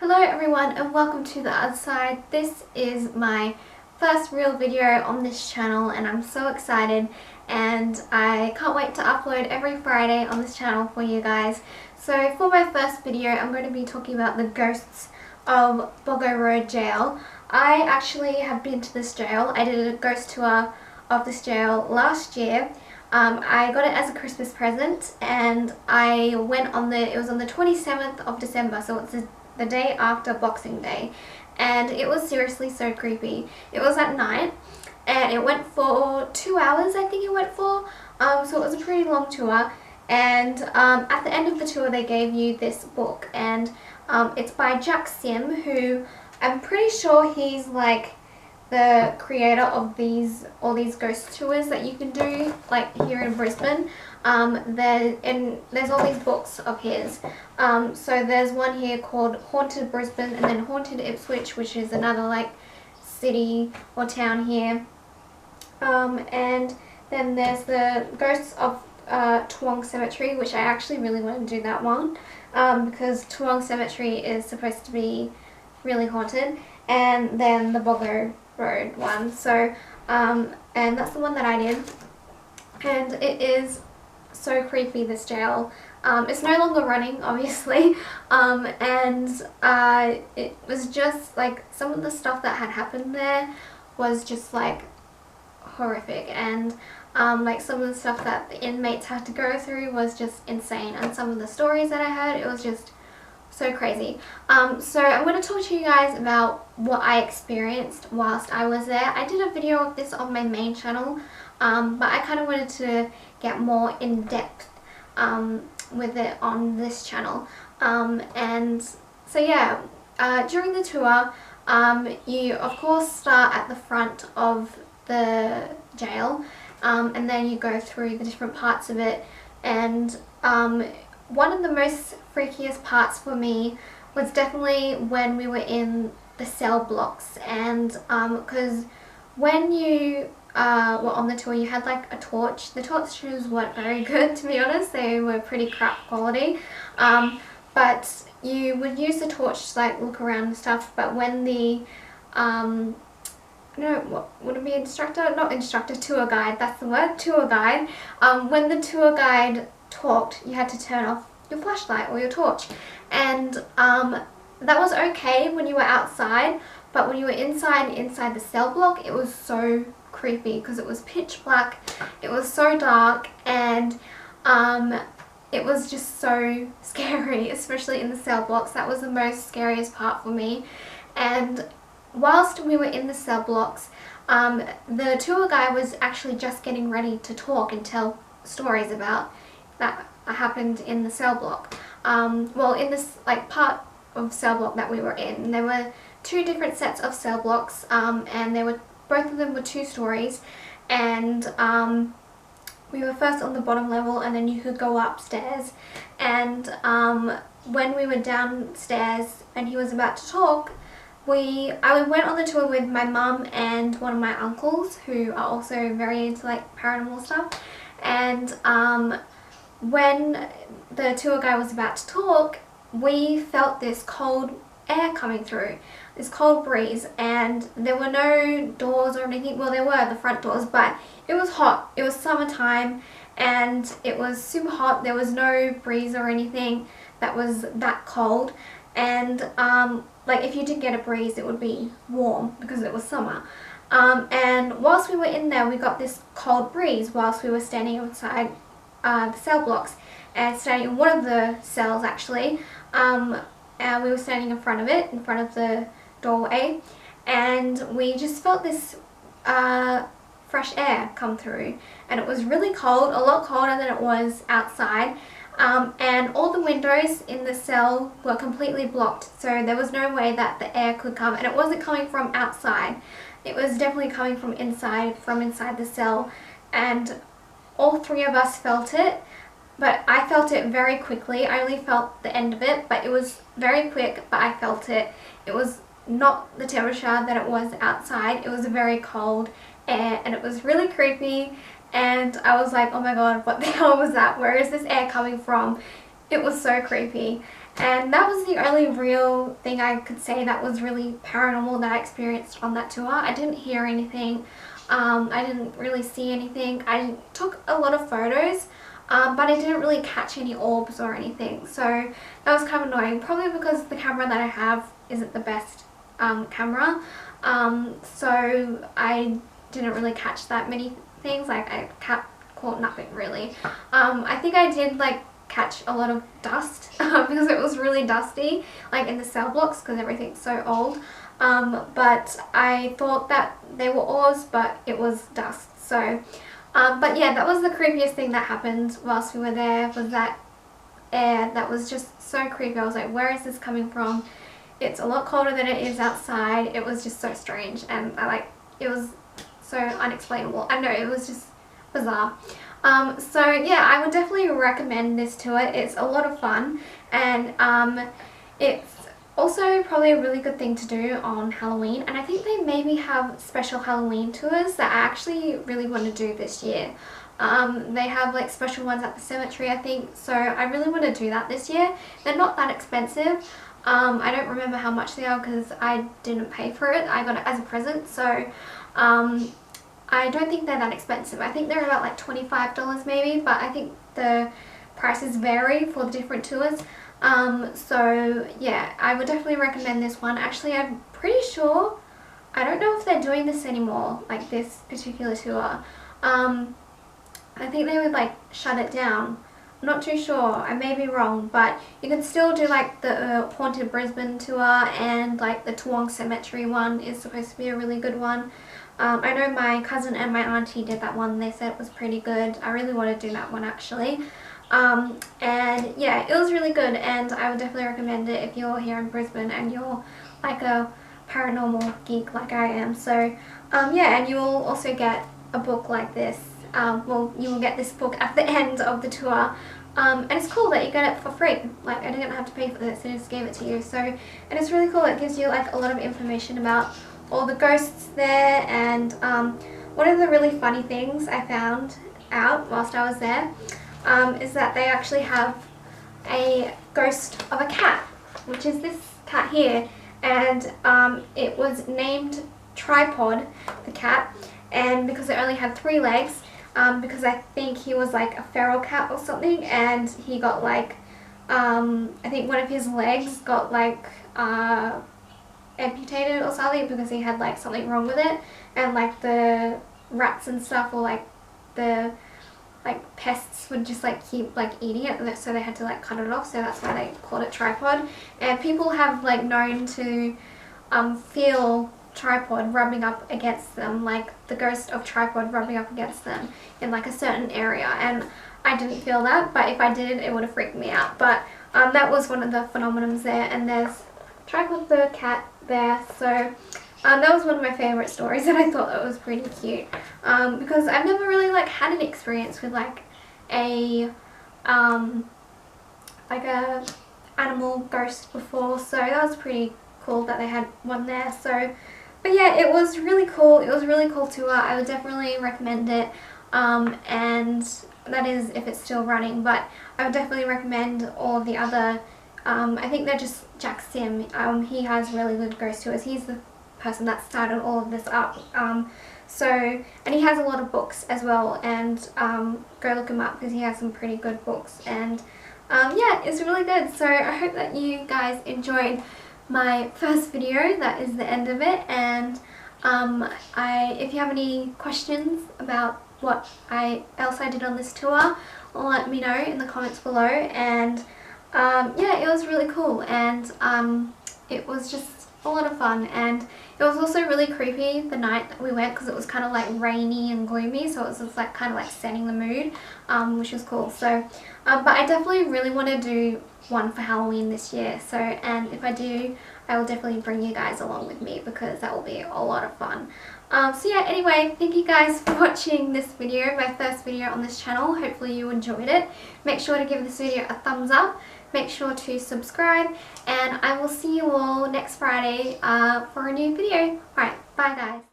Hello everyone and welcome to the other side. This is my first real video on this channel and I'm so excited and I can't wait to upload every Friday on this channel for you guys. So for my first video I'm going to be talking about the ghosts of Boggo Road Jail. I actually have been to this jail. I did a ghost tour of this jail last year. I got it as a Christmas present and I went on it was on the 27th of December, so it's the day after Boxing Day, and it was seriously so creepy. It was at night and it went for 2 hours, I think it went for, so it was a pretty long tour, and at the end of the tour they gave you this book, and it's by Jack Sim, who I'm pretty sure he's like the creator of all these ghost tours that you can do like here in Brisbane. There's all these books of his. So there's one here called Haunted Brisbane and then Haunted Ipswich, which is another like city or town here. And then there's the Ghosts of Toowong Cemetery, which I actually really want to do that one because Toowong Cemetery is supposed to be really haunted. And then the Boggo Road one. So and that's the one that I did, and it is so creepy, this jail. It's no longer running, obviously, and it was just like some of the stuff that had happened there was just like horrific, and like some of the stuff that the inmates had to go through was just insane, and some of the stories that I heard, it was just so crazy. So I'm going to talk to you guys about what I experienced whilst I was there. I did a video of this on my main channel, but I kind of wanted to get more in depth with it on this channel. And so yeah, during the tour, you of course start at the front of the jail, and then you go through the different parts of it, and one of the most freakiest parts for me was definitely when we were in the cell blocks, and because when you were on the tour you had like a torch. The torches weren't very good, to be honest. They were pretty crap quality, but you would use the torch to like look around and stuff. But when the no, what would it be, instructor? Not instructor, tour guide, that's the word, tour guide. When the tour guide talked, you had to turn off your flashlight or your torch, and that was okay when you were outside, but when you were inside the cell block, it was so creepy because it was pitch black, it was so dark, and it was just so scary, especially in the cell blocks. That was the most scariest part for me. And whilst we were in the cell blocks, the tour guide was actually just getting ready to talk and tell stories about that happened in the cell block. Well, in this like part of cell block that we were in, there were two different sets of cell blocks, and there were both of them were 2 stories, and we were first on the bottom level, and then you could go upstairs. And when we were downstairs and he was about to talk, I went on the tour with my mum and one of my uncles who are also very into like paranormal stuff, and when the tour guide was about to talk, we felt this cold air coming through, this cold breeze, and there were no doors or anything. Well, there were the front doors, but it was hot. It was summertime and it was super hot. There was no breeze or anything that was that cold, and like if you did get a breeze, it would be warm because it was summer. And whilst we were in there, we got this cold breeze whilst we were standing outside the cell blocks, and standing in one of the cells actually, and we were standing in front of it, in front of the doorway, and we just felt this fresh air come through, and it was really cold, a lot colder than it was outside, and all the windows in the cell were completely blocked, so there was no way that the air could come, and it wasn't coming from outside, it was definitely coming from inside the cell, and all 3 of us felt it, but I felt it very quickly. I only felt the end of it, but it was very quick, but I felt it. It was not the temperature that it was outside. It was a very cold air, and it was really creepy, and I was like, oh my god, what the hell was that? Where is this air coming from? It was so creepy. And that was the only real thing I could say that was really paranormal that I experienced on that tour. I didn't hear anything. I didn't really see anything. I took a lot of photos, but I didn't really catch any orbs or anything. So that was kind of annoying, probably because the camera that I have isn't the best camera. So I didn't really catch that many things. Like I caught nothing really. I think I did like catch a lot of dust because it was really dusty, like in the cell blocks, because everything's so old. But I thought that they were orbs, but it was dust. So but yeah, that was the creepiest thing that happened whilst we were there, was that air that was just so creepy. I was like, where is this coming from? It's a lot colder than it is outside. It was just so strange, and it was so unexplainable. I know, it was just bizarre. So yeah, I would definitely recommend this tour. It's a lot of fun, and it's also probably a really good thing to do on Halloween, and I think they maybe have special Halloween tours that I actually really want to do this year. They have like special ones at the cemetery, I think, so I really want to do that this year. They're not that expensive. I don't remember how much they are because I didn't pay for it. I got it as a present, so I don't think they're that expensive. I think they're about like $25 maybe, but I think the prices vary for the different tours. So yeah, I would definitely recommend this one. Actually, I'm pretty sure, I don't know if they're doing this anymore, like this particular tour. I think they would like shut it down. I'm not too sure, I may be wrong, but you can still do like the Haunted Brisbane tour, and like the Toowong Cemetery one is supposed to be a really good one. I know my cousin and my auntie did that one. They said it was pretty good. I really want to do that one actually. And yeah, it was really good, and I would definitely recommend it if you're here in Brisbane and you're like a paranormal geek like I am. So yeah, and you will also get a book like this. Well, you will get this book at the end of the tour. And it's cool that you get it for free. Like, I didn't have to pay for this, they just gave it to you. So, and it's really cool. It gives you like a lot of information about all the ghosts there. And one of the really funny things I found out whilst I was there is that they actually have a ghost of a cat, which is this cat here. And it was named Tripod, the cat, and because it only had 3 legs, because I think he was like a feral cat or something, and he got like, I think one of his legs got like amputated or something because he had like something wrong with it, and like the rats and stuff, or like the like pests would just like keep like eating it, so they had to like cut it off, so that's why they called it Tripod. And people have like known to feel Tripod rubbing up against them, like the ghost of Tripod rubbing up against them in like a certain area, and I didn't feel that, but if I did, it would have freaked me out. But that was one of the phenomenons there, and there's Tripod the cat there. So that was one of my favourite stories, and I thought that was pretty cute, because I've never really like had an experience with like a animal ghost before, so that was pretty cool that they had one there. So but yeah, it was really cool. It was a really cool tour. I would definitely recommend it, and that is if it's still running, but I would definitely recommend all of the other, I think they're just Jack Sim. He has really good ghost tours. He's the person that started all of this up. And he has a lot of books as well, and go look him up because he has some pretty good books, and yeah, it's really good. So I hope that you guys enjoyed my first video. That is the end of it, and if you have any questions about what else I did on this tour, let me know in the comments below. And yeah, it was really cool, and it was just a lot of fun, and it was also really creepy the night that we went because it was kind of like rainy and gloomy, so it was just like kind of like setting the mood, which was cool. So but I definitely really want to do one for Halloween this year, so, and if I do, I will definitely bring you guys along with me because that will be a lot of fun. So yeah, anyway, thank you guys for watching this video, my first video on this channel. Hopefully you enjoyed it. Make sure to give this video a thumbs up. Make sure to subscribe, and I will see you all next Friday for a new video. Alright, bye guys.